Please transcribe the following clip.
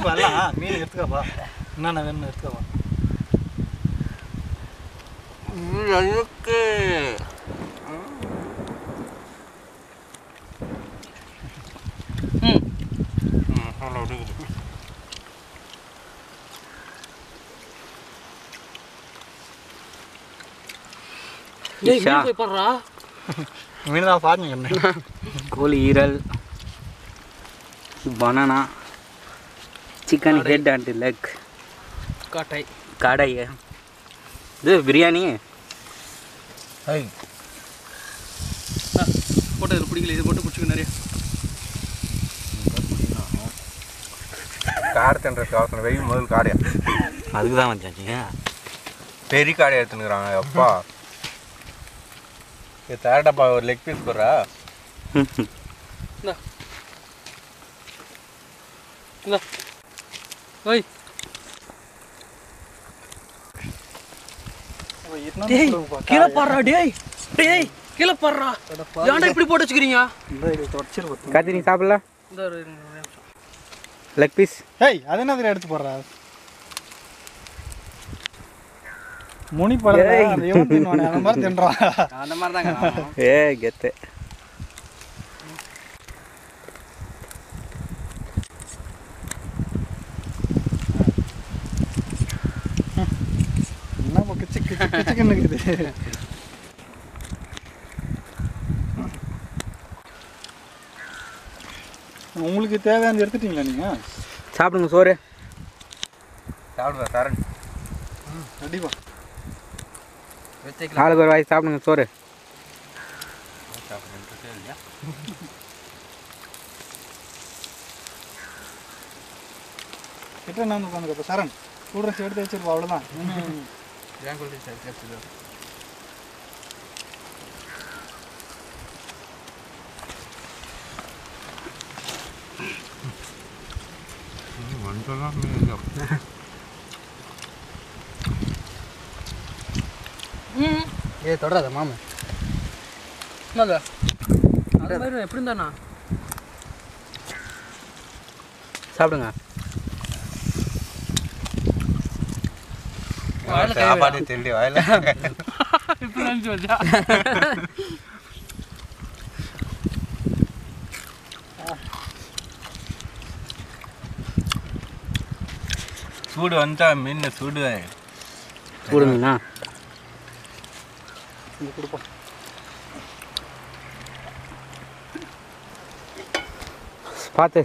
வரலாம் மீன் எடுத்துக்கப்பா என்னென்ன வேணும்னு எடுத்துக்கப்பா எனக்கு மீன் தான் பாருங்க கோழி ஈரல் banana chicken head and leg கடை இது பிரியாணி போட்டு இதில் பிடிக்கல இது போட்டு பிடிச்சிக்க நிறைய காடை தின்ற சாப்பிட்ற வெயில் முதல் காடையா அதுக்கு தான் வந்தாச்சுங்க பெரிய காடை எடுத்துனுக்குறாங்க அப்பா இது தேடப்பா ஒரு லெக் பீஸ் போடுறா ஓய் கீழே பாடுறா டேய் டேய் கீழே பாடுறா ஏன்டா இப்படி போட்டு வச்சுக்கிறீங்க காத்தி நீ சாப்பிடலாம் லெக் பீஸ் ஏய் அது என்ன எடுத்து போடுறா முனி பழம் அந்த மாதிரி தின்றான் அந்த மாதிரி தாங்க ஏ கெத்து என்ன கிச்சு கிச்சு கிச்சுன்னு இருக்குது உங்களுக்கு தேவையானது எடுத்துட்டீங்களா நீங்கள் சாப்பிடுங்க சோறு சாப்பிடுவா தரேன் கண்டிப்பா நாளுக்கு ஒரு வாய் சாப்பிடுங்க சோறு கிட்ட என்ன உட்காந்துக்க இப்போ சரண் கூடுறஸ் எடுத்து வச்சிருப்போம் அவ்வளோதான் ஏன் கொண்டு ஏ தொடராத மாமா என்னது அது மாதிரி எப்படி இருந்தாண்ணா சாப்பிடுங்க சாப்பாடு தெரியல வாயில இப்போ நினச்சி வச்சா சூடு வந்துட்டா மீன் சூடு சூடுங்கண்ணா இங்கே கொடுப்போம் பார்த்து